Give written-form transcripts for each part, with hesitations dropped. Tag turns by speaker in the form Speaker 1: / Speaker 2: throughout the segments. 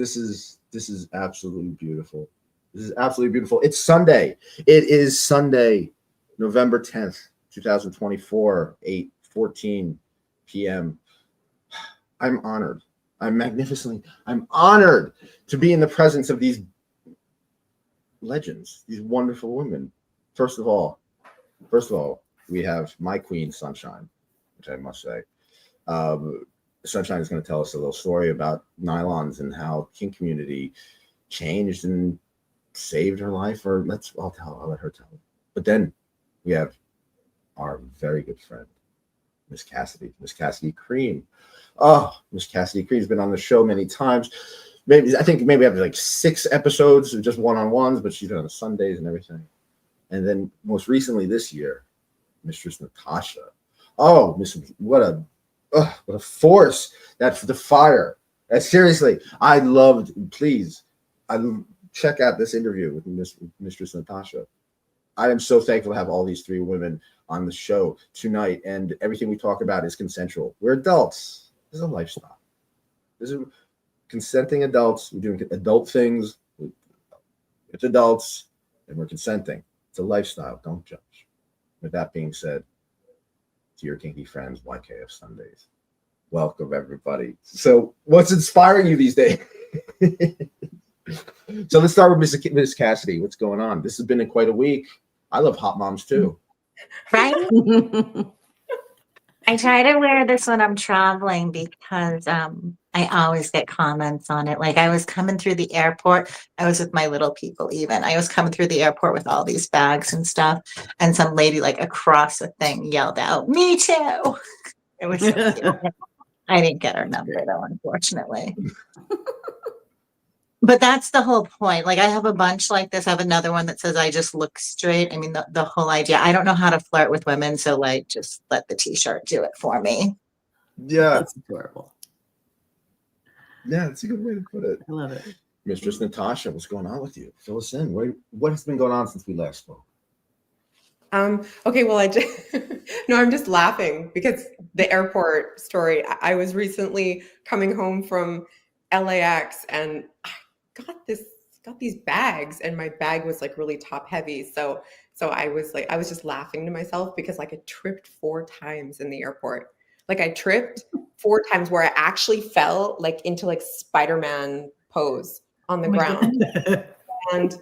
Speaker 1: This is absolutely beautiful. This is absolutely beautiful. It's Sunday. It is Sunday, November 10th, 2024, 8:14 p.m. I'm honored. I'm honored to be in the presence of these legends, these wonderful women. First of all, we have my queen, Sunshine, which I must say. Sunshine is going to tell us a little story about nylons and how Kink community changed and saved her life. Or I'll let her tell it. But then we have our very good friend, Miss Cassidy Cream. Oh, Miss Cassidy Cream's been on the show many times. I think maybe I have like 6 episodes of just one-on-ones, but she's been on the Sundays and everything. And then most recently this year, Mistress Natasha. Oh, what a force! That's the fire. Seriously, please, check out this interview with Mistress Natasha. I am so thankful to have all these 3 women on the show tonight, and everything we talk about is consensual. We're adults. This is a lifestyle. This is consenting adults. We're doing adult things with adults, and we're consenting. It's a lifestyle. Don't judge. With that being said, to your kinky friends, YKF Sundays. Welcome, everybody. So what's inspiring you these days? So let's start with Miss Cassidy. What's going on? This has been quite a week. I love hot moms too.
Speaker 2: Right? I try to wear this when I'm traveling because I always get comments on it. Like I was coming through the airport. I was with my little people even. I was coming through the airport with all these bags and stuff. And some lady like across the thing yelled out, "Me too." It was so cute. I didn't get her number though, unfortunately. But that's the whole point. Like I have a bunch like this. I have another one that says I just look straight. I mean, the whole idea. I don't know how to flirt with women, so like just let the t-shirt do it for me.
Speaker 1: Yeah.
Speaker 3: That's adorable.
Speaker 1: Yeah, that's a good way to put it.
Speaker 3: I love it.
Speaker 1: Mistress Natasha, what's going on with you? Fill us in. What has been going on since we last spoke?
Speaker 4: Okay, well, I'm just laughing because the airport story. I was recently coming home from LAX and I got these bags, and my bag was like really top heavy. So I was just laughing to myself because like I tripped 4 times in the airport. Like I tripped 4 times where I actually fell like into like Spider-Man pose on the ground. And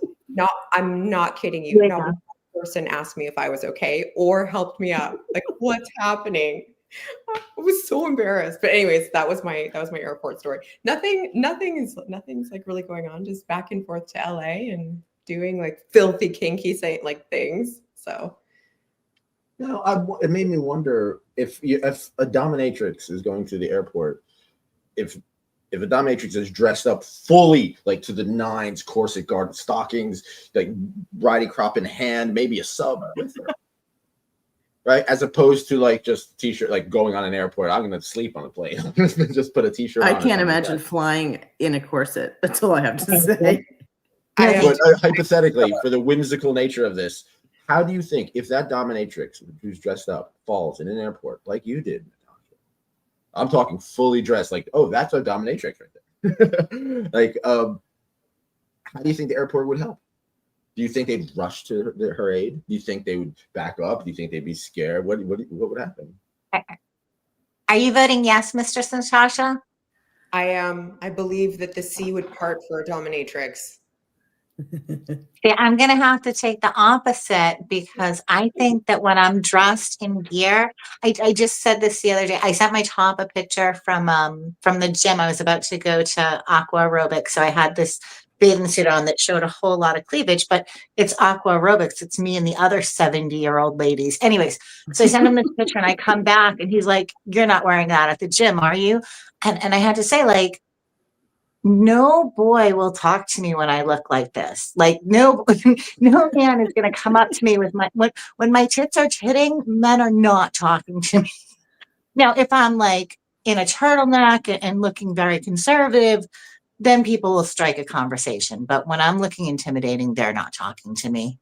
Speaker 4: I'm not kidding you.
Speaker 2: Yeah.
Speaker 4: Not one person asked me if I was okay or helped me up. Like, what's happening? I was so embarrassed. But anyways, that was my airport story. Nothing's like really going on. Just back and forth to LA and doing like filthy kinky things. So
Speaker 1: it made me wonder if a dominatrix is going to the airport, if a dominatrix is dressed up fully like to the nines, corset guard, stockings, like riding crop in hand, maybe a sub with her. Right, as opposed to like just t-shirt, like going on an airport. I'm gonna sleep on a plane. Just put a t-shirt on.
Speaker 3: I can't imagine flying in a corset. That's all I have to say.
Speaker 1: But hypothetically, for the whimsical nature of this, how do you think if that dominatrix who's dressed up falls in an airport like you did? I'm talking fully dressed, like, oh, that's a dominatrix right there. Like, how do you think the airport would help? Do you think they'd rush to her aid? Do you think they would back up? Do you think they'd be scared? What would happen?
Speaker 2: Are you voting yes, Mistress Natasha?
Speaker 4: I believe that the sea would part for a dominatrix.
Speaker 2: Yeah, I'm going to have to take the opposite because I think that when I'm dressed in gear, I just said this the other day. I sent my top a picture from the gym. I was about to go to aqua aerobics, so I had this bathing suit on that showed a whole lot of cleavage, but it's aqua aerobics. It's me and the other 70-year-old ladies. Anyways, so I sent him this picture and I come back and he's like, "You're not wearing that at the gym, are you?" And I had to say, like, no boy will talk to me when I look like this. Like no man is going to come up to me with when my tits are titting, men are not talking to me. Now, if I'm like in a turtleneck and looking very conservative, then people will strike a conversation. But when I'm looking intimidating, they're not talking to me.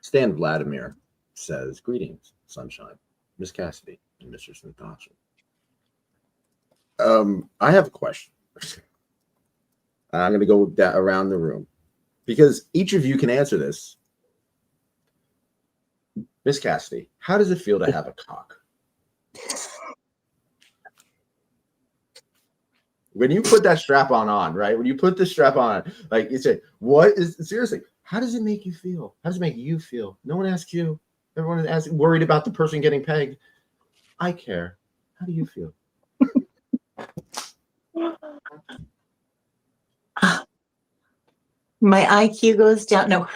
Speaker 1: Stan Vladimir says, "Greetings, Sunshine, Miss Cassidy, and Mistress Natasha. I have a question. I'm going to go around the room because each of you can answer this. Miss Cassidy, how does it feel to have a cock? When you put that strap on, right? When you put the strap on, like you say, seriously, how does it make you feel? How does it make you feel? No one asks you. Everyone is worried about the person getting pegged. I care. How do you feel?
Speaker 2: My IQ goes down. No,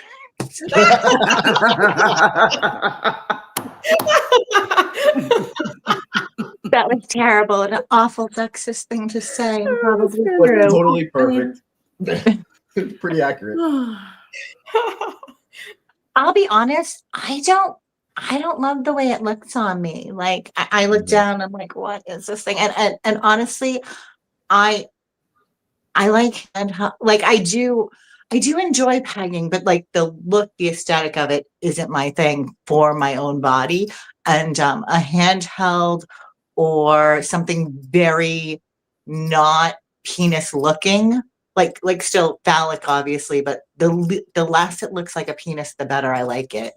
Speaker 2: that was terrible. An awful sexist thing to say. And probably
Speaker 1: Was
Speaker 2: true.
Speaker 1: totally perfect. Pretty accurate.
Speaker 2: I'll be honest, I don't love the way it looks on me. Like I look down, I'm like, what is this thing? And honestly, I like like I do enjoy pegging, but like the look, the aesthetic of it isn't my thing for my own body. And a handheld or something very not penis looking, like still phallic, obviously, but the less it looks like a penis, the better I like it.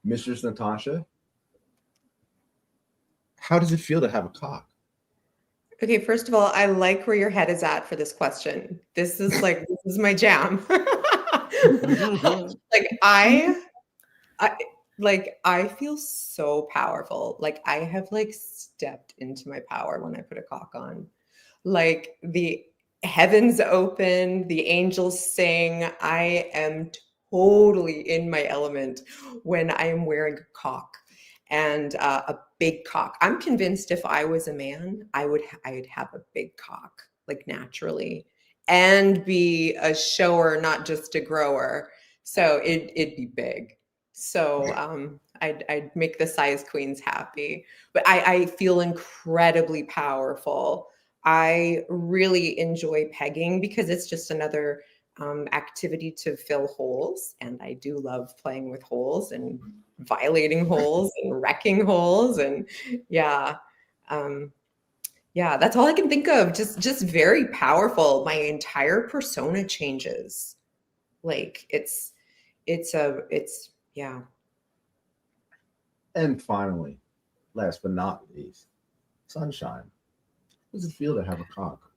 Speaker 1: Mistress Natasha, how does it feel to have a cock?
Speaker 4: Okay, first of all, I like where your head is at for this question. This is my jam. I feel so powerful. Like I have stepped into my power when I put a cock on. Like the heavens open, the angels sing. I am totally in my element when I am wearing a cock and a big cock. I'm convinced if I was a man, I'd have a big cock, like naturally, and be a shower, not just a grower. So it'd be big. So I'd make the size queens happy. But I feel incredibly powerful. I really enjoy pegging because it's just another activity to fill holes. And I do love playing with holes and violating holes and wrecking holes. And yeah, that's all I can think of. Just very powerful. My entire persona changes. Like yeah.
Speaker 1: And finally, last but not least, Sunshine. How does it feel to have a cock?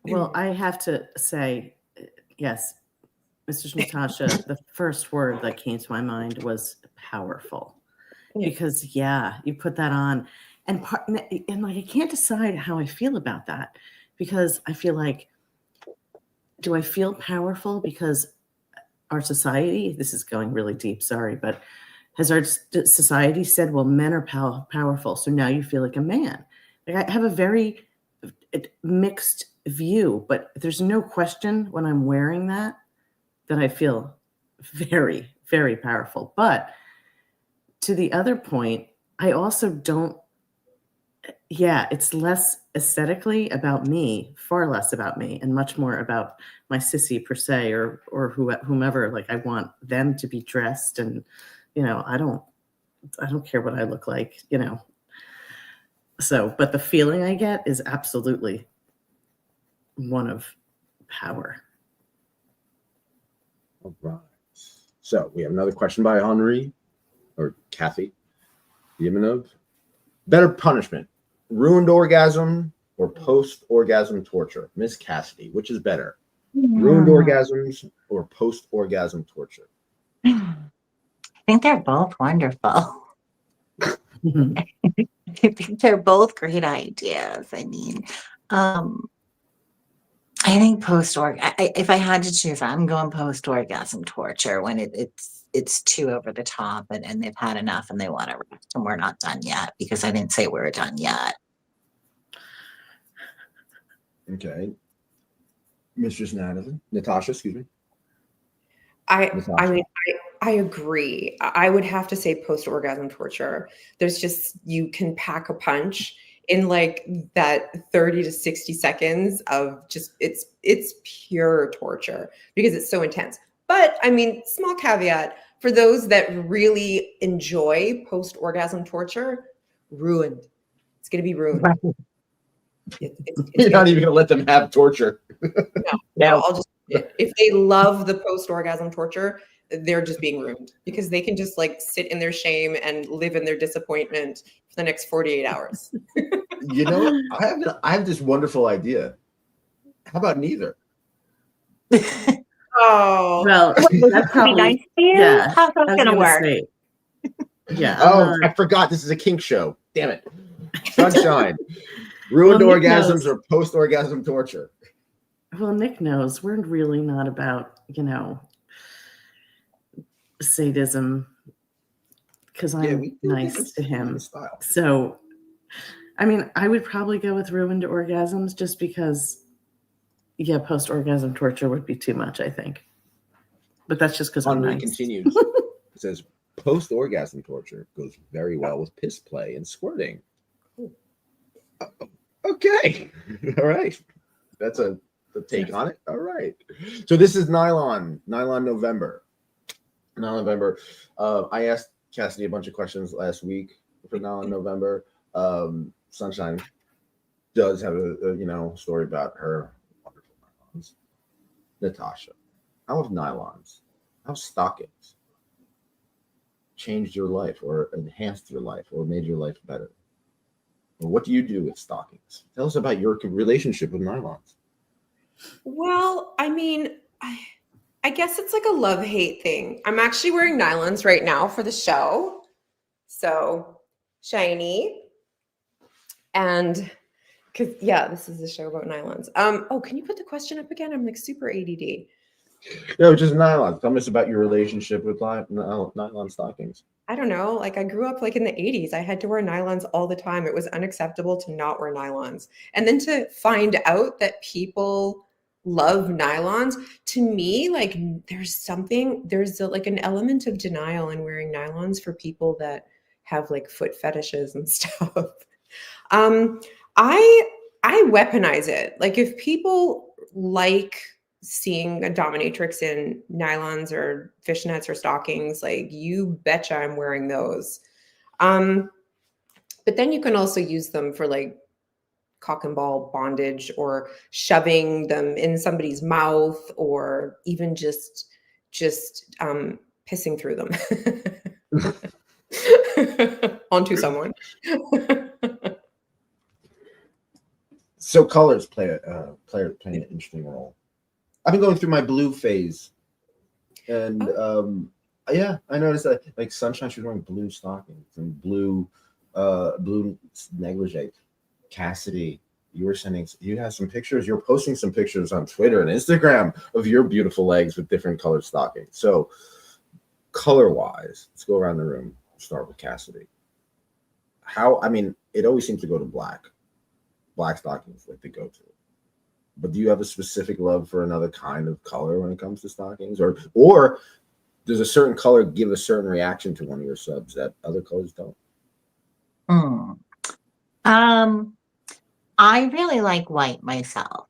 Speaker 3: Well, I have to say, yes, Mistress Natasha, the first word that came to my mind was powerful.
Speaker 4: Yeah.
Speaker 3: Because you put that on and like I can't decide how I feel about that because I feel like, do I feel powerful because our society, this is going really deep, sorry, but has our society said, well, men are powerful, so now you feel like a man? Like I have a very mixed view, but there's no question when I'm wearing that I feel very, very powerful. But to the other point, I also don't, it's less aesthetically about me, far less about me, and much more about my sissy per se, or whomever. Like I want them to be dressed, and I don't care what I look like, So, but the feeling I get is absolutely one of power.
Speaker 1: All right. So we have another question by Henri or Kathy Yemenov. Better punishment, ruined orgasm or post-orgasm torture? Miss Cassidy, which is better? Ruined orgasms or post-orgasm torture?
Speaker 2: I think they're both wonderful. I think they're both great ideas. I mean, I think if I had to choose, I'm going post-orgasm torture when it's too over the top and they've had enough and they want to rest and we're not done yet because I didn't say we were done yet.
Speaker 1: Okay. Mistress Natasha, excuse me.
Speaker 4: I mean, I agree. I would have to say post-orgasm torture. There's just, you can pack a punch in like that 30 to 60 seconds of just, it's pure torture because it's so intense. But I mean, small caveat, for those that really enjoy post-orgasm torture, ruined. It's going to be ruined.
Speaker 2: Right.
Speaker 1: You're not even gonna let them have torture.
Speaker 4: No, I'll just, if they love the post-orgasm torture, they're just being ruined because they can just like sit in their shame and live in their disappointment for the next 48 hours.
Speaker 1: You know what? I have this wonderful idea. How about neither?
Speaker 4: Oh,
Speaker 3: Well, that's
Speaker 2: Be
Speaker 3: probably
Speaker 2: nice to you?
Speaker 3: yeah.
Speaker 2: How's
Speaker 3: I
Speaker 2: that
Speaker 3: was
Speaker 2: gonna
Speaker 3: gonna
Speaker 2: work?
Speaker 3: say, yeah.
Speaker 1: Oh, I forgot. This is a kink show. Damn it. Sunshine. Ruined
Speaker 3: Well, Nick
Speaker 1: orgasms
Speaker 3: knows.
Speaker 1: or post-orgasm torture.
Speaker 3: Well, Nick knows we're really not about, sadism because I'm
Speaker 1: we do
Speaker 3: nice
Speaker 1: this
Speaker 3: to him.
Speaker 1: style.
Speaker 3: So, I mean, I would probably go with ruined orgasms just because, post-orgasm torture would be too much, I think. But that's just because I'm
Speaker 1: Henri
Speaker 3: nice.
Speaker 1: continues. It says post-orgasm torture goes very well with piss play and squirting. Okay. All right. That's the take on it. All right. So this is Nylon November. Nylon November. I asked Cassidy a bunch of questions last week for Nylon November. Sunshine does have a story about her wonderful nylons. Natasha, how have nylons, how stockings changed your life or enhanced your life or made your life better? Or what do you do with stockings? Tell us about your relationship with nylons.
Speaker 4: well, I mean, I guess it's like a love-hate thing. I'm actually wearing nylons right now for the show. So shiny. And because this is a show about nylons. Can you put the question up again? I'm like super ADD.
Speaker 1: No, just nylons. Tell us about your relationship with nylon stockings.
Speaker 4: I don't know. Like I grew up like in the 80s. I had to wear nylons all the time. It was unacceptable to not wear nylons. And then to find out that people love nylons, to me, like there's like an element of denial in wearing nylons for people that have like foot fetishes and stuff. I weaponize it. Like if people like seeing a dominatrix in nylons or fishnets or stockings, like you betcha I'm wearing those. But then you can also use them for like cock and ball bondage or shoving them in somebody's mouth or even just pissing through them onto someone.
Speaker 1: So colors play an interesting role. I've been going through my blue phase, and I noticed that like Sunshine, she's wearing blue stockings and blue negligee. Cassidy, you have some pictures. You're posting some pictures on Twitter and Instagram of your beautiful legs with different colored stockings. So, color-wise, let's go around the room. Start with Cassidy. It always seems to go to black. Black stockings like the go-to. But do you have a specific love for another kind of color when it comes to stockings, or does a certain color give a certain reaction to one of your subs that other colors don't?
Speaker 2: I really like white myself.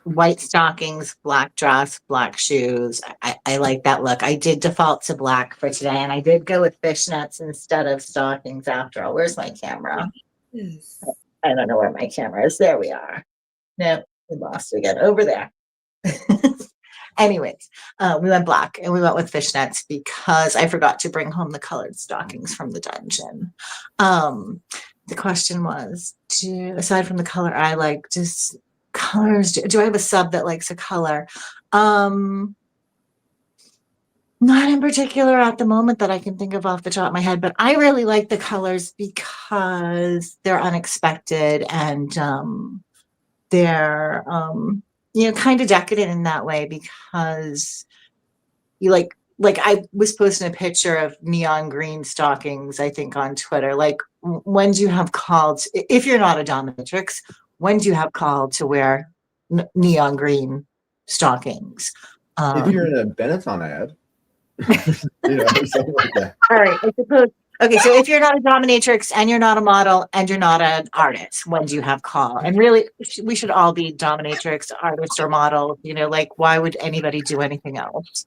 Speaker 2: White stockings, black dress, black shoes. I like that look. I did default to black for today, and I did go with fishnets instead of stockings after all. Where's my camera?
Speaker 4: Yes.
Speaker 2: I don't know where my camera is. There we are. No, we lost it again. Over there. Anyways, we went black and we went with fishnets because I forgot to bring home the colored stockings from the dungeon. The question was, aside from the color I like, just colors. Do I have a sub that likes a color? Not in particular at the moment that I can think of off the top of my head, but I really like the colors because they're unexpected and they're kind of decadent in that way because you like I was posting a picture of neon green stockings, I think, on Twitter. Like, when do you have called, if you're not a dominatrix, when do you have called to wear neon green stockings?
Speaker 1: If you're in a Benetton ad, something like that.
Speaker 2: All right, I suppose. Okay, so if you're not a dominatrix and you're not a model and you're not an artist, when do you have call? And really, we should all be dominatrix, artist, or model. Like, why would anybody do anything else?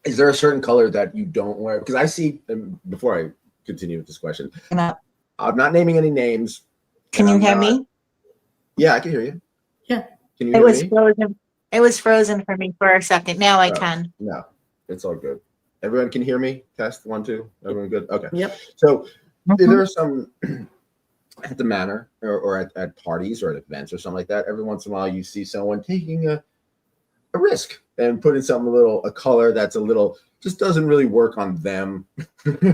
Speaker 1: Is there a certain color that you don't wear? Because I see, before I continue with this question, I'm not naming any names.
Speaker 2: Can
Speaker 1: and
Speaker 2: you
Speaker 1: I'm
Speaker 2: hear
Speaker 1: not-
Speaker 2: me?
Speaker 1: Yeah, I can hear you.
Speaker 3: Yeah.
Speaker 1: Can you
Speaker 2: It
Speaker 1: hear
Speaker 2: was
Speaker 1: me?
Speaker 2: frozen. It was frozen for me for a second. Now I
Speaker 1: Oh,
Speaker 2: can.
Speaker 1: No, it's all good. Everyone can hear me? Test 1, 2. Everyone good? Okay.
Speaker 3: Yep.
Speaker 1: So
Speaker 2: Mhm.
Speaker 1: there are some at the manor or at parties or at events or something like that. Every once in a while, you see someone taking a risk and putting something a color that's a little just doesn't really work on them.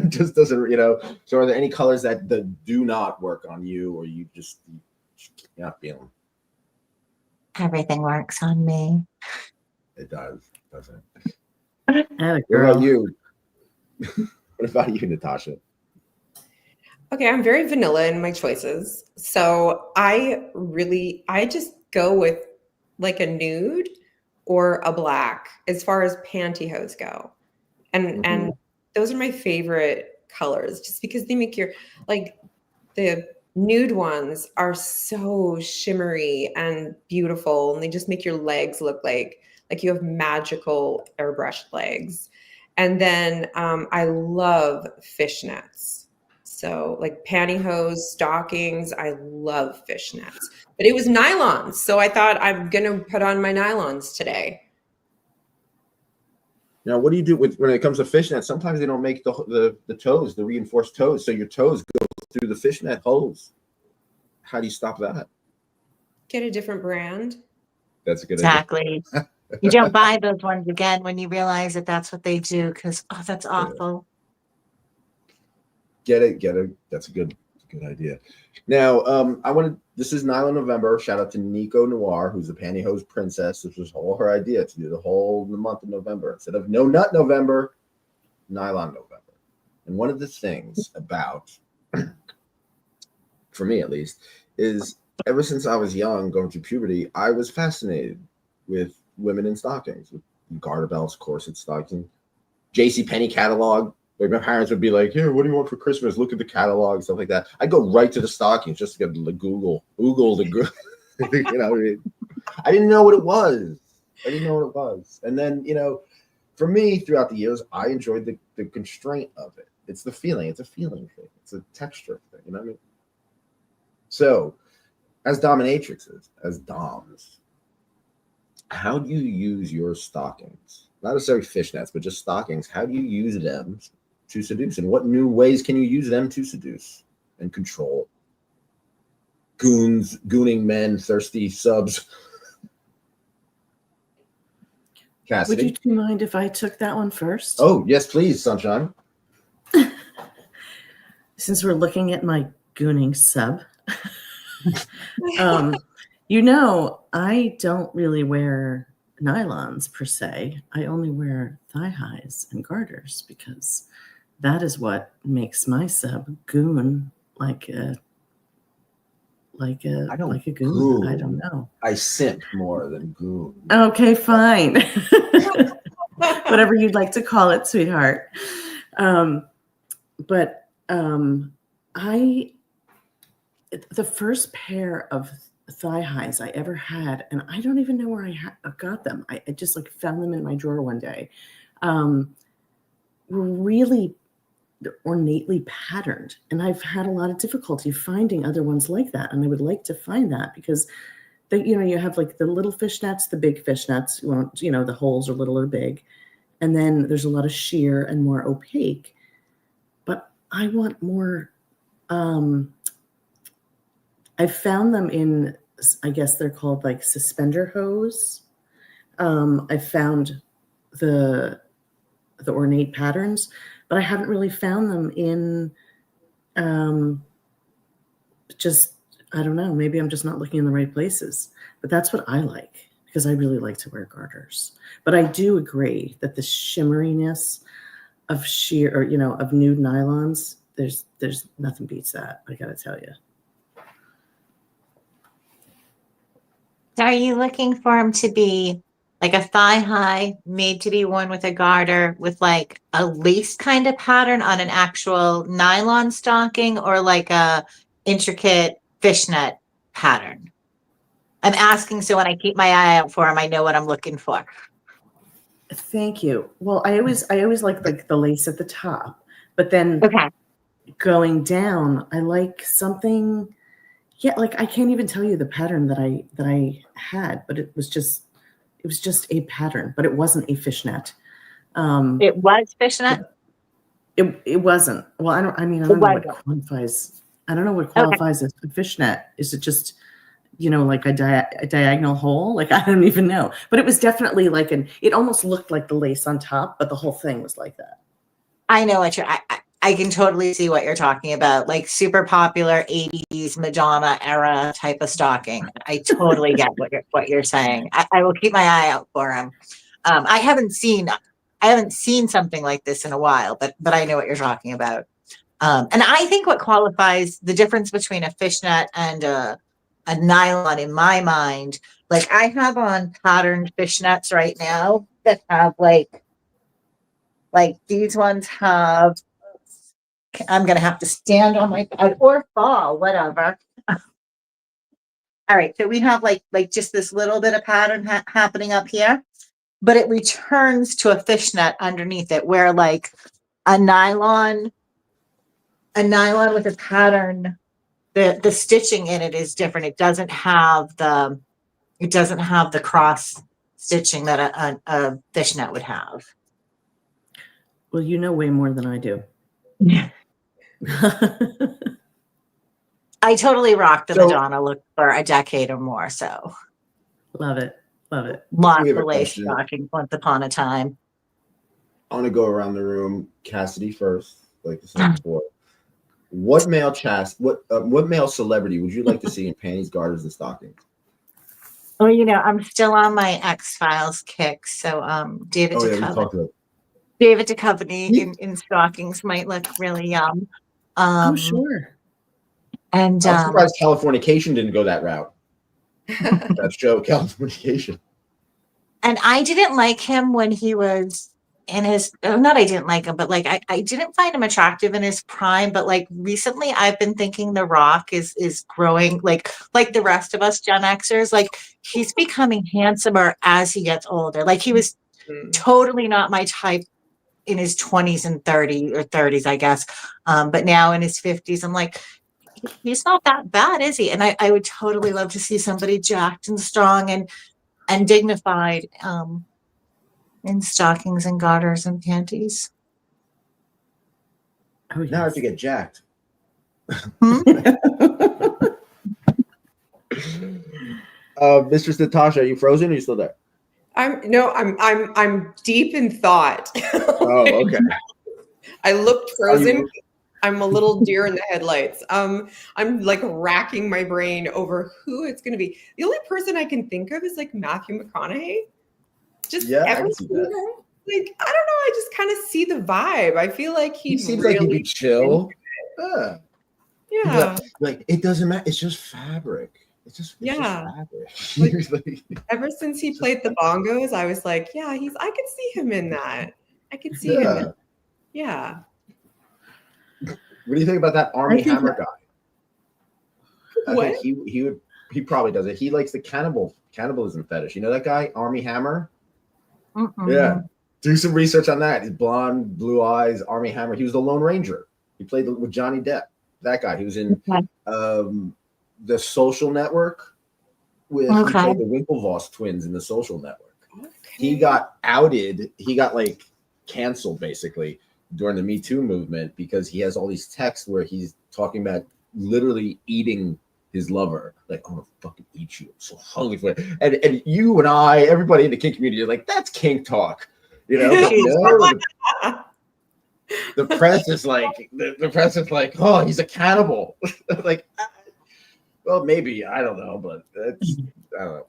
Speaker 1: Just doesn't, So are there any colors that do not work on you, or you're not feeling?
Speaker 2: Everything works on me.
Speaker 1: It does, doesn't it?
Speaker 3: Atta
Speaker 1: What about
Speaker 3: girl.
Speaker 1: you? What about you, Natasha?
Speaker 4: Okay, I'm very vanilla in my choices. So I just go with like a nude or a black as far as pantyhose go. And those are my favorite colors just because they make like the nude ones are so shimmery and beautiful, and they just make your legs look like you have magical airbrushed legs. And then I love fishnets. So like pantyhose, stockings, I love fishnets. But it was nylons, so I thought I'm gonna put on my nylons today.
Speaker 1: Now, what do you do when it comes to fishnets? Sometimes they don't make the toes, the reinforced toes, so your toes go through the fishnet holes. How do you stop that?
Speaker 4: Get a different brand.
Speaker 1: That's a good
Speaker 2: Exactly. You don't buy those ones again when you realize that that's what they do, because that's awful.
Speaker 1: idea. Get it. That's a good idea. Now, this is Nylon November. Shout out to Nico Noir, who's the pantyhose princess. This was all her idea to do the month of November. Instead of No Nut November, Nylon November. And one of the things about, for me at least, is ever since I was young, going through puberty, I was fascinated with women in stockings, with garter belts, corset stocking, JCPenney catalog. Like my parents would be like, "Here, what do you want for Christmas? Look at the catalog, stuff like that." I'd go right to the stockings just to get the Google the I didn't know what it was. And then, for me, throughout the years, I enjoyed the constraint of it. It's the feeling. It's a feeling thing. It's a texture thing. You know what I mean? So, as dominatrixes, as doms, how do you use your stockings? Not necessarily fishnets, but just stockings. How do you use them to seduce? And what new ways can you use them to seduce and control? Gooning men, thirsty subs. Cassidy?
Speaker 3: Would you mind if I took that one first?
Speaker 1: Oh, yes, please, Sunshine.
Speaker 3: Since we're looking at my gooning sub. I don't really wear nylons per se. I only wear thigh highs and garters because that is what makes my sub goon like a goon.
Speaker 1: goon.
Speaker 3: I don't know.
Speaker 1: I simp more than goon.
Speaker 3: Okay, fine. Whatever you'd like to call it, sweetheart. The first pair of thigh highs I ever had, and I don't even know where I got them. I just found them in my drawer one day. Were really ornately patterned, and I've had a lot of difficulty finding other ones like that, and I would like to find that because you have the little fishnets, the big fishnets. The holes are little or big, and then there's a lot of sheer and more opaque. But I want more. I found them in, I guess they're called suspender hose. I found the ornate patterns, but I haven't really found them in I don't know, maybe I'm just not looking in the right places. But that's what I like because I really like to wear garters. But I do agree that the shimmeriness of sheer of nude nylons, there's nothing beats that, I gotta tell you.
Speaker 2: So are you looking for them to be like a thigh high made to be worn with a garter with a lace kind of pattern on an actual nylon stocking, or like a intricate fishnet pattern? I'm asking so when I keep my eye out for them, I know what I'm looking for.
Speaker 3: Thank you. Well, I always like the lace at the top, but then
Speaker 2: Okay.
Speaker 3: going down, I like something. Yeah, like I can't even tell you the pattern that I had, but it was just a pattern, but it wasn't a fishnet.
Speaker 2: It was fishnet.
Speaker 3: It wasn't. Well, I don't know what qualifies. I don't know what qualifies as a fishnet. Is it just, like a diagonal hole? Like, I don't even know. But it was definitely like it almost looked like the lace on top, but the whole thing was like that.
Speaker 2: I know what I can totally see what you're talking about. Like super popular 80s Madonna era type of stocking. I totally get what you're saying. I will keep my eye out for them. I haven't seen something like this in a while, but I know what you're talking about. And I think what qualifies the difference between a fishnet and a nylon in my mind, like I have on patterned fishnets right now that have like these ones have, I'm going to have to stand on my, or fall, whatever. All right. So we have like just this little bit of pattern happening up here, but it returns to a fishnet underneath it, where like a nylon with a pattern, the stitching in it is different. It doesn't have the cross stitching that a fishnet would have.
Speaker 3: Well, you know way more than I do.
Speaker 2: Yeah. I totally rocked the Madonna look for a decade or more. So
Speaker 3: love it.
Speaker 2: Lots of lace stockings once upon a time.
Speaker 1: I want to go around the room. Cassidy first, like I said before. What male celebrity would you like to see in panties, garters, and stockings?
Speaker 2: Oh, I'm still on my X-Files kick. So David Duchovny. David Duchovny in stockings might look really yum.
Speaker 3: Oh, sure.
Speaker 2: And
Speaker 1: I'm surprised Californication didn't go that route. That show, Californication.
Speaker 2: And I didn't like him when he was in his, not I didn't like him, but like I didn't find him attractive in his prime. But like recently I've been thinking The Rock is growing like the rest of us Gen Xers. Like he's becoming handsomer as he gets older. Like he was totally not my type in his 20s and 30s, I guess. But now in his 50s, I'm like, he's not that bad, is he? And I would totally love to see somebody jacked and strong and dignified in stockings and garters and panties.
Speaker 1: Oh, yes. Now I have to get jacked. Mistress Natasha, are you frozen or are you still there?
Speaker 4: I'm deep in thought.
Speaker 1: Oh, okay.
Speaker 4: I looked frozen. I'm a little deer in the headlights. I'm like racking my brain over who it's going to be. The only person I can think of is like Matthew McConaughey. Just I can see that. Like, I don't know. I just kind of see the vibe. I feel like he
Speaker 1: seems like he'd be chill.
Speaker 4: Yeah.
Speaker 1: Like it doesn't matter. It's just fabric. It's just fabric.
Speaker 4: Like, ever since he played the bongos, I was like, yeah, I could see him in that. I could see him. Yeah.
Speaker 1: What do you think about that Army Hammer guy?
Speaker 4: What?
Speaker 1: I think he probably does it. He likes the cannibalism fetish. You know that guy, Army Hammer? Yeah. Do some research on that. He's blonde, blue eyes, Army Hammer. He was the Lone Ranger. He played with Johnny Depp. That guy. He was in The Social Network with he played the Winklevoss twins in The Social Network. Okay. He got outed. He got like canceled basically during the Me Too movement because he has all these texts where he's talking about literally eating his lover. Like, I'm gonna fucking eat you. I'm so hungry for it. And you and I, everybody in the kink community, are like, that's kink talk. You know, the press is like, oh, he's a cannibal. Like, well, maybe, I don't know, but that's, I don't know.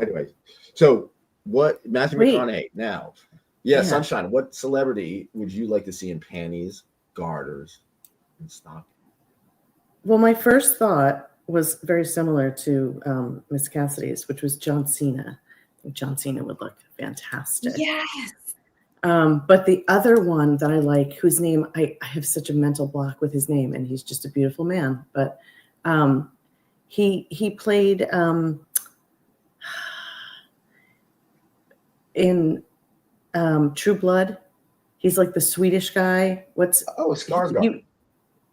Speaker 1: Anyway, so what Matthew McConaughey now? Yeah, Sunshine. What celebrity would you like to see in panties, garters, and stockings?
Speaker 3: Well, my first thought was very similar to Miss Cassidy's, which was John Cena. I think John Cena would look fantastic.
Speaker 4: Yes.
Speaker 3: But the other one that I like, whose name I have such a mental block with his name, and he's just a beautiful man. But he played in True Blood. He's like the Swedish guy. What's
Speaker 1: Skarsgård.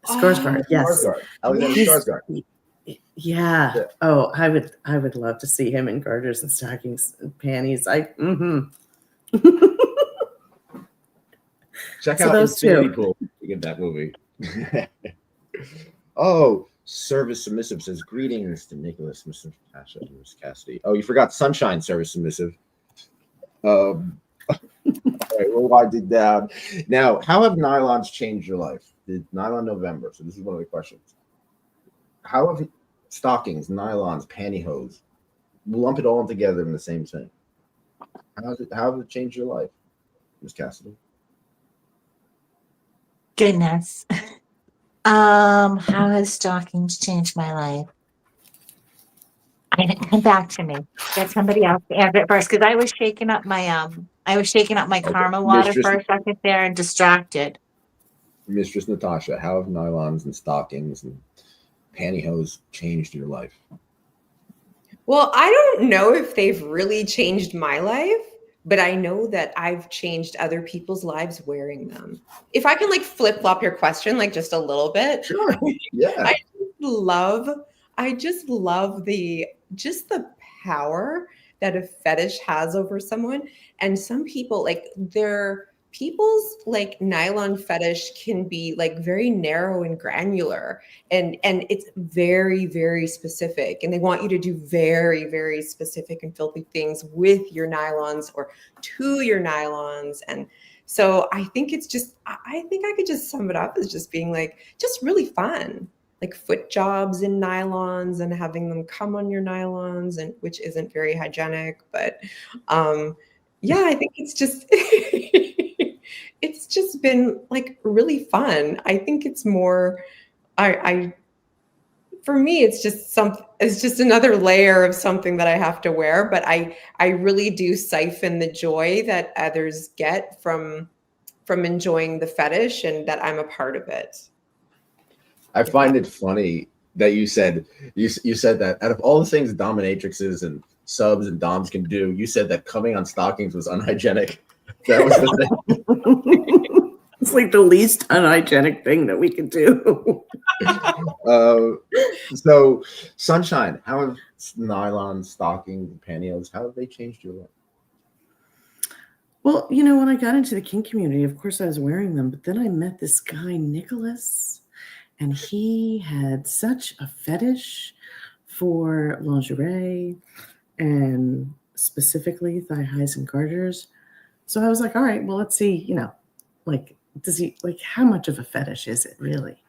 Speaker 3: Skarsgård, yes.
Speaker 1: Skarsgård. Alexander
Speaker 3: He's-
Speaker 1: Skarsgård.
Speaker 3: Yeah.
Speaker 1: Yeah.
Speaker 3: Oh, I would love to see him in garters and stockings and panties.
Speaker 1: Check
Speaker 3: So
Speaker 1: out
Speaker 3: those
Speaker 1: Infinity
Speaker 3: two.
Speaker 1: Pool. You get that movie. Oh, Service Submissive says greetings to Nicholas, Mr. Natasha, and Miss Cassidy. Oh, you forgot Sunshine Service Submissive. All right, we'll wind it down. Now, how have nylons changed your life? Did Nylon November? So this is one of the questions. How have stockings, nylons, pantyhose, lump it all together in the same thing? How has it changed your life, Miss Cassidy?
Speaker 2: Goodness. How has stockings changed my life? Come back to me. Get somebody else to answer it first, because I was shaking up my Karma water
Speaker 1: Mistress-
Speaker 2: for a second there and distracted.
Speaker 1: Mistress Natasha, how have nylons and stockings and pantyhose changed your life?
Speaker 4: Well, I don't know if they've really changed my life, but I know that I've changed other people's lives wearing them. If I can like flip flop your question like just a little bit.
Speaker 1: Sure. Yeah.
Speaker 4: I just love the power that a fetish has over someone. And some people people's like nylon fetish can be like very narrow and granular, and it's very, very specific, and they want you to do very, very specific and filthy things with your nylons or to your nylons. And so I think I think I could just sum it up as just being like just really fun, like foot jobs in nylons and having them come on your nylons, and which isn't very hygienic, but yeah, I think it's just it's just been like really fun. I think it's more for me, it's just another layer of something that I have to wear, but I really do siphon the joy that others get from enjoying the fetish, and that I'm a part of it.
Speaker 1: I find it funny that you said that out of all the things dominatrixes and subs and doms can do, you said that coming on stockings was unhygienic. That was the thing.
Speaker 3: It's like the least unhygienic thing that we could do.
Speaker 1: So, Sunshine, how have nylon stockings and pantyhose, how have they changed your life?
Speaker 3: Well, you know, when I got into the kink community, of course I was wearing them, but then I met this guy, Nicholas, and he had such a fetish for lingerie and specifically thigh highs and garters. So I was like, all right, well, let's see, you know, like, does he, like, how much of a fetish is it really?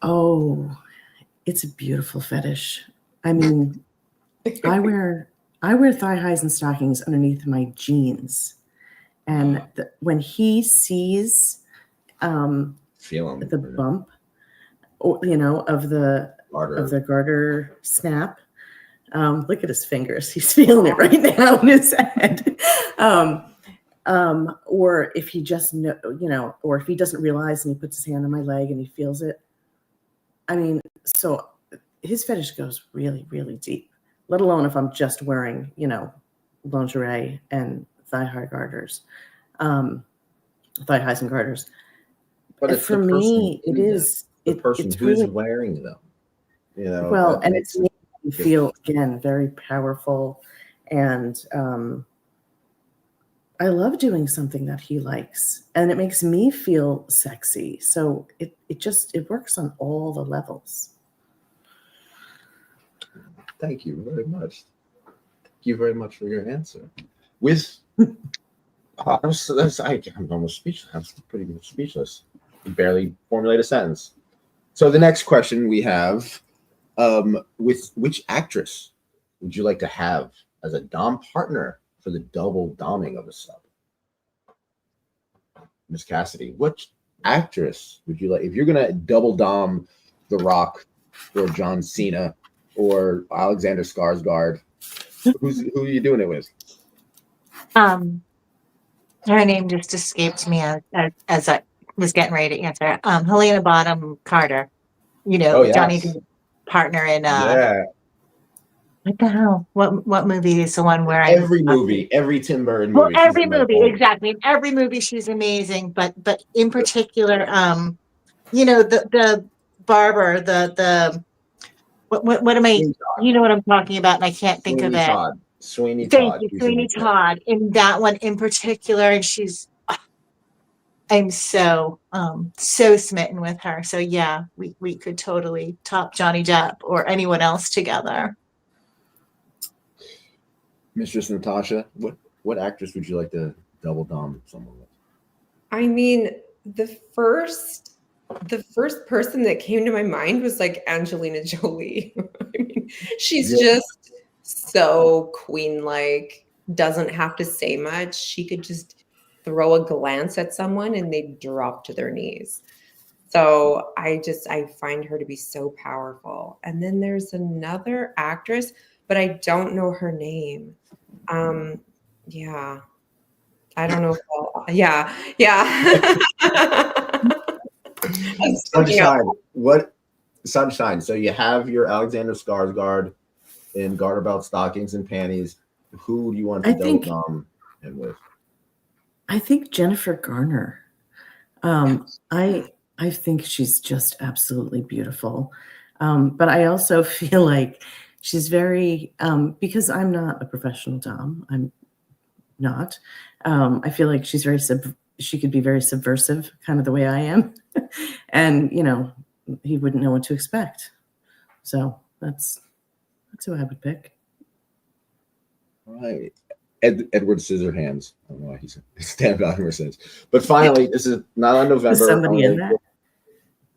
Speaker 3: Oh, it's a beautiful fetish. I mean, I wear thigh highs and stockings underneath my jeans. And when he sees the bump, or, you know, of the garter snap, look at his fingers. He's feeling it right now in his head. Or if he just or if he doesn't realize and he puts his hand on my leg and he feels it. I mean, so his fetish goes really, really deep, let alone if I'm just wearing, you know, lingerie and thigh high garters, thigh highs and garters.
Speaker 1: But
Speaker 3: for me, it is
Speaker 1: the person
Speaker 3: it's
Speaker 1: who's
Speaker 3: really,
Speaker 1: wearing them. You know,
Speaker 3: well, and it's made me feel, again, very powerful, and I love doing something that he likes, and it makes me feel sexy. So it works on all the levels.
Speaker 1: Thank you very much. Thank you very much for your answer. With I'm almost speechless. I'm pretty much speechless. You barely formulate a sentence. So the next question we have, with which actress would you like to have as a dom partner for the double doming of a sub? Miss Cassidy, which actress would you like, if you're gonna double dom The Rock or John Cena or Alexander Skarsgård, who are you doing it with?
Speaker 2: Her name just escaped me as I was getting ready to answer. Helena Bonham Carter, you know,
Speaker 1: Oh, yes.
Speaker 2: Johnny Depp's partner in
Speaker 1: Yeah.
Speaker 2: What the hell? What movie is the one where
Speaker 1: Every movie, every Tim Burton
Speaker 2: Well,
Speaker 1: movie. she's
Speaker 2: every
Speaker 1: in like
Speaker 2: movie,
Speaker 1: all-
Speaker 2: exactly. In every movie, she's amazing. But in particular, you know, the barber, the what am I?
Speaker 1: Sweeney Todd.
Speaker 2: You know what I'm talking about, and I can't think of
Speaker 1: Sweeney
Speaker 2: it.
Speaker 1: Todd. Sweeney
Speaker 2: Thank
Speaker 1: Todd.
Speaker 2: you,
Speaker 1: She's
Speaker 2: Sweeney
Speaker 1: in
Speaker 2: Todd. In that one in particular, and she's I'm so smitten with her. So yeah, we could totally top Johnny Depp or anyone else together.
Speaker 1: Mistress Natasha. What actress would you like to double dom someone with?
Speaker 4: I mean, the first person that came to my mind was like Angelina Jolie. I mean, she's
Speaker 1: Yeah.
Speaker 4: just so queen-like, doesn't have to say much. She could just throw a glance at someone and they drop to their knees. So I find her to be so powerful. And then there's another actress, but I don't know her name. Yeah. I don't know if yeah. I'm speaking up.
Speaker 1: Sunshine. What Sunshine? So you have your Alexander Skarsgård in garter belt, stockings, and panties. Who do you want to
Speaker 3: I
Speaker 1: double
Speaker 3: think-
Speaker 1: dom him with?
Speaker 3: I think Jennifer Garner. I think she's just absolutely beautiful. But I also feel like she's very because I'm not a professional dom. I'm not. I feel like she's she could be very subversive, kind of the way I am, and he wouldn't know what to expect. So that's who I would pick.
Speaker 1: All right. Edward Scissorhands. I don't know why he's stamped out here since. But finally, this is Nylon November.
Speaker 3: Is somebody in that?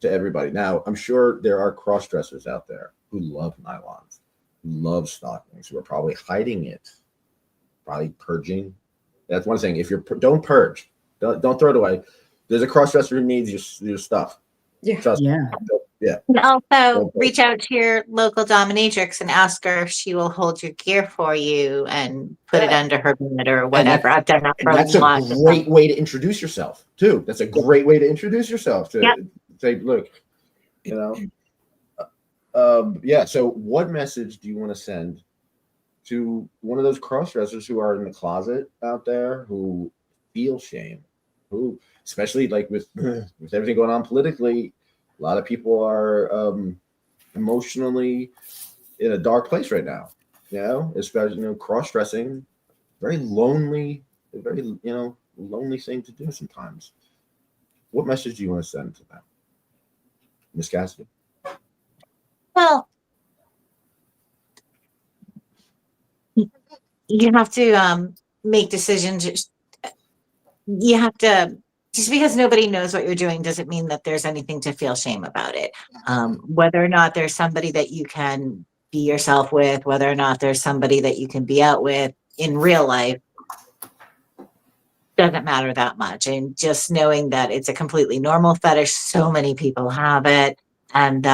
Speaker 1: To everybody. Now, I'm sure there are cross-dressers out there who love nylons, who love stockings, who are probably hiding it, probably purging. That's one thing. If you're don't purge, don't throw it away. There's a cross-dresser who needs your stuff.
Speaker 4: Yeah.
Speaker 1: Trust me.
Speaker 3: Yeah.
Speaker 1: Yeah.
Speaker 2: And also
Speaker 1: Don't
Speaker 2: reach out to your local dominatrix and ask her if she will hold your gear for you and put it
Speaker 1: Yeah.
Speaker 2: under her bed or whatever. I've done that for
Speaker 1: And that's a
Speaker 2: lots of
Speaker 1: great
Speaker 2: them.
Speaker 1: way to introduce yourself too. That's a great way to introduce yourself to
Speaker 2: Yep.
Speaker 1: say, look, yeah. So what message do you want to send to one of those cross-dressers who are in the closet out there, who feel shame, who, especially like with everything going on politically, a lot of people are emotionally in a dark place right now, especially, cross-dressing, very lonely, very, lonely thing to do sometimes. What message do you want to send to them, Miss Cassidy?
Speaker 2: Well, you have to make decisions. You have to, just because nobody knows what you're doing doesn't mean that there's anything to feel shame about it. Whether or not there's somebody that you can be yourself with, whether or not there's somebody that you can be out with in real life, doesn't matter that much. And just knowing that it's a completely normal fetish, so many people have it, and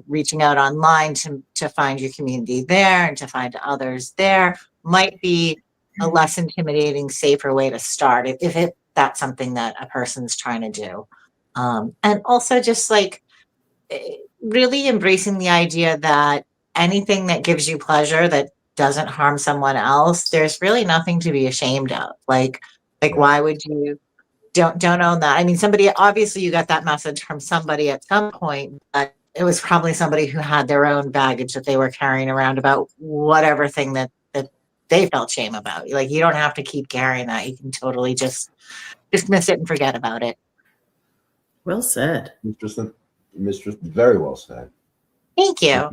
Speaker 2: reaching out online to find your community there and to find others there might be a less intimidating, safer way to start if that's something that a person's trying to do. And also just like really embracing the idea that anything that gives you pleasure that doesn't harm someone else, there's really nothing to be ashamed of. Like why would you don't own that? I mean, somebody, obviously you got that message from somebody at some point, but it was probably somebody who had their own baggage that they were carrying around about whatever thing that they felt shame about. Like, you don't have to keep carrying that. You can totally just dismiss it and forget about it.
Speaker 3: Well said.
Speaker 1: Mistress, very well said.
Speaker 2: Thank you.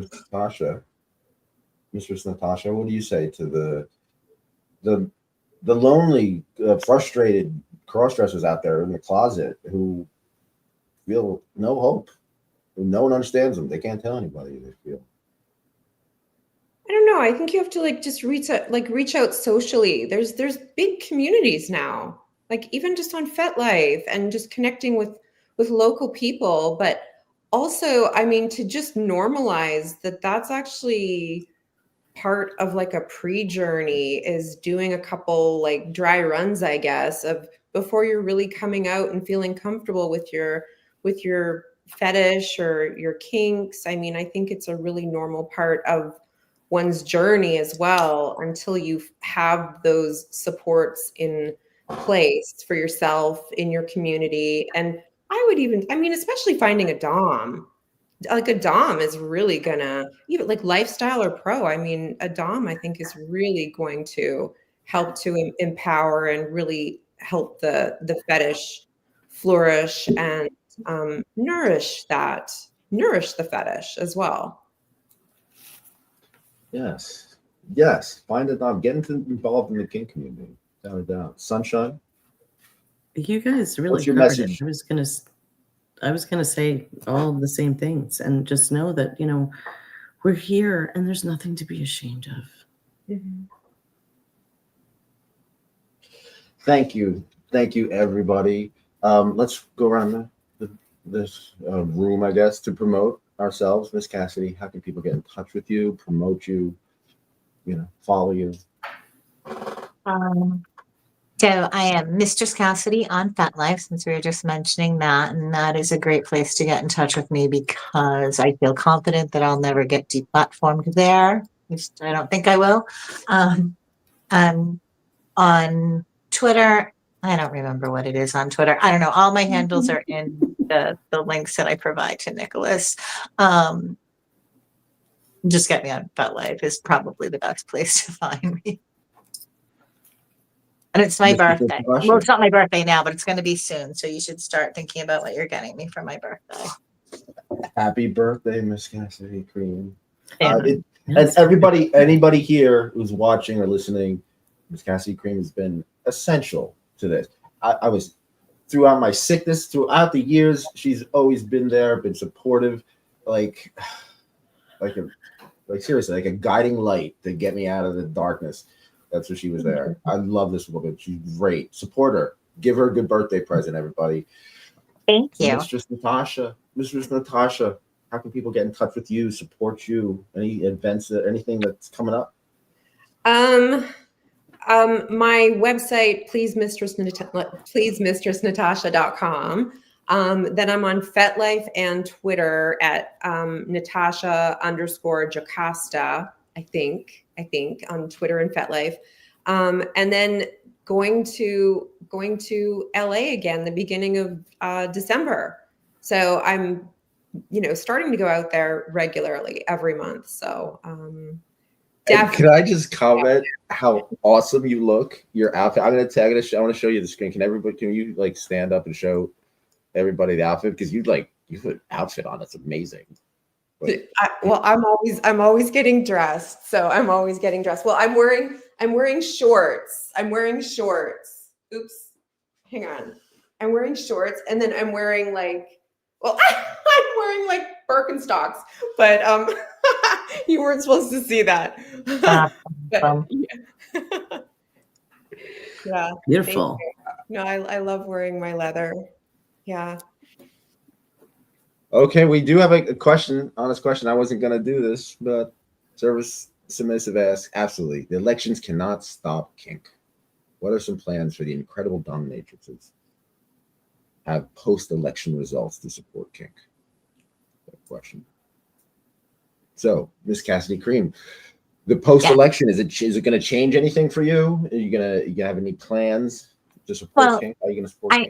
Speaker 1: Mistress Natasha, what do you say to the lonely, frustrated cross-dressers out there in the closet who feel no hope, who no one understands them? They can't tell anybody they feel.
Speaker 4: I don't know. I think you have to just reach out socially. There's big communities now, even just on FetLife and just connecting with local people. But also, I mean, to just normalize that's actually part of a pre-journey, is doing a couple dry runs, I guess, of before you're really coming out and feeling comfortable with your fetish or your kinks. I mean, I think it's a really normal part of one's journey as well until you have those supports in place for yourself in your community. And I mean, especially finding a dom. Like a dom is really gonna, even like lifestyle or pro. I mean, a dom I think is really going to help to empower and really help the fetish flourish and nourish the fetish as well.
Speaker 1: Yes. Find a dom. Get involved in the kink community. Without a doubt. Sunshine.
Speaker 3: You guys really
Speaker 1: What's your
Speaker 3: covered
Speaker 1: message?
Speaker 3: it. I was gonna say all the same things, and just know that, you know, we're here and there's nothing to be ashamed of.
Speaker 4: Mm-hmm.
Speaker 1: Thank you, everybody. Let's go around this room, I guess, to promote ourselves. Miss Cassidy, how can people get in touch with you, promote you, follow you?
Speaker 2: So I am Mistress Cassidy on FetLife, since we were just mentioning that, and that is a great place to get in touch with me because I feel confident that I'll never get deplatformed there. At least I don't think I will. On Twitter, I don't remember what it is on Twitter. I don't know. All my handles are in the links that I provide to Nicholas. Just get me on FetLife is probably the best place to find me. And it's my birthday. Well, it's not my birthday now, but it's going to be soon. So you should start thinking about what you're getting me for my birthday.
Speaker 1: Happy birthday, Miss Cassidy Cream.
Speaker 2: Yeah.
Speaker 1: And anybody here who's watching or listening, Miss Cassidy Cream has been essential to this. I was, throughout my sickness, throughout the years, she's always been there, been supportive, like seriously, like a guiding light to get me out of the darkness. That's what she was there. I love this woman. She's great. Support her. Give her a good birthday present, everybody.
Speaker 2: Thank you.
Speaker 1: Mistress Natasha, how can people get in touch with you, support you? Any events, anything that's coming up?
Speaker 4: My website, please mistressnatasha.com. Then I'm on FetLife and Twitter at Natasha_Jocasta, I think on Twitter and FetLife. And then going to LA again, the beginning of December. So I'm, starting to go out there regularly every month. So,
Speaker 1: Can I just comment how awesome you look? Your outfit. I want to show you the screen. Can you like stand up and show everybody the outfit? Because you put an outfit on. It's amazing.
Speaker 4: I'm always getting dressed. So I'm always getting dressed. Well, I'm wearing shorts. Oops. Hang on. I'm wearing shorts, and then I'm wearing I'm wearing like Birkenstocks, but you weren't supposed to see that. But, yeah.
Speaker 3: Beautiful.
Speaker 4: No, I love wearing my leather. Yeah.
Speaker 1: Okay, we do have a question, honest question. I wasn't going to do this, but Service Submissive asks, absolutely. The elections cannot stop kink. What are some plans for the incredible dominatrixes? Have post-election results to support kink? Good question. So, Miss Cassidy Cream, the post-election, is it going to change anything for you? Are you gonna have any plans to support kink? How are you going to support kink?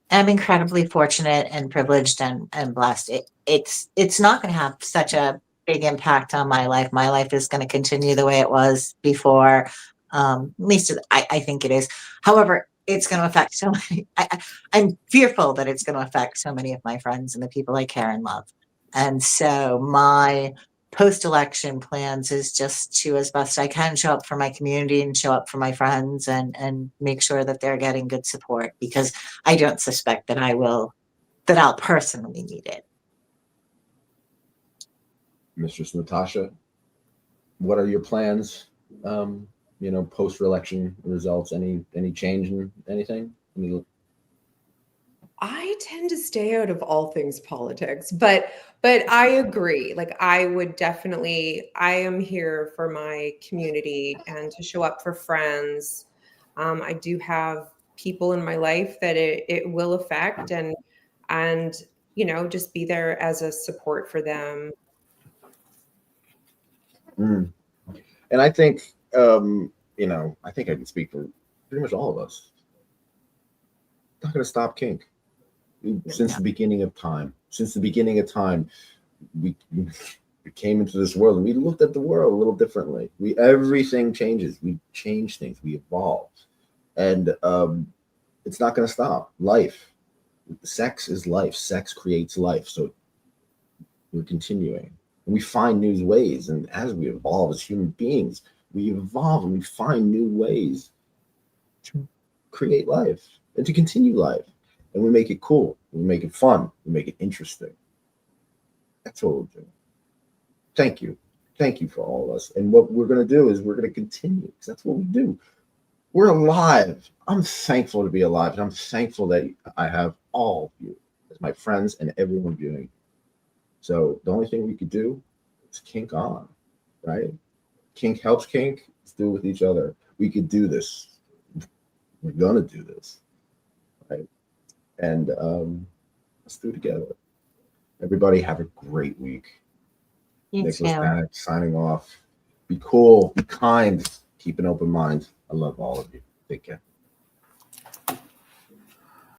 Speaker 2: I'm incredibly fortunate and privileged and blessed. It's not going to have such a big impact on my life. My life is going to continue the way it was before. At least I think it is. However, it's going to affect so many. I'm fearful that it's going to affect so many of my friends and the people I care and love. And so my post-election plans is just to, as best I can, show up for my community and show up for my friends and make sure that they're getting good support, because I don't suspect that I'll personally need it.
Speaker 1: Mistress Natasha, what are your plans? Post-election results, any change in anything?
Speaker 4: I tend to stay out of all things politics, but I agree. Like I am here for my community and to show up for friends. I do have people in my life that it will affect, and just be there as a support for them.
Speaker 1: Mm. And I think, I think I can speak for pretty much all of us. Not going to stop kink. Since the beginning of time, we came into this world and we looked at the world a little differently. Everything changes. We change things. We evolve, and it's not going to stop. Life, sex is life. Sex creates life. So we're continuing, and we find new ways. And as we evolve as human beings, we evolve and we find new ways to create life and to continue life. And we make it cool. We make it fun. We make it interesting. That's what we're doing. Thank you. Thank you for all of us. And what we're going to do is we're going to continue because that's what we do. We're alive. I'm thankful to be alive. And I'm thankful that I have all of you as my friends and everyone viewing. So the only thing we could do is kink on, right? Kink helps kink. Let's do it with each other. We could do this. We're going to do this, right? And let's do it together. Everybody have a great week.
Speaker 2: You
Speaker 1: Nicholas
Speaker 2: too.
Speaker 1: Tanek signing off. Be cool, be kind, keep an open mind. I love all of you. Take care.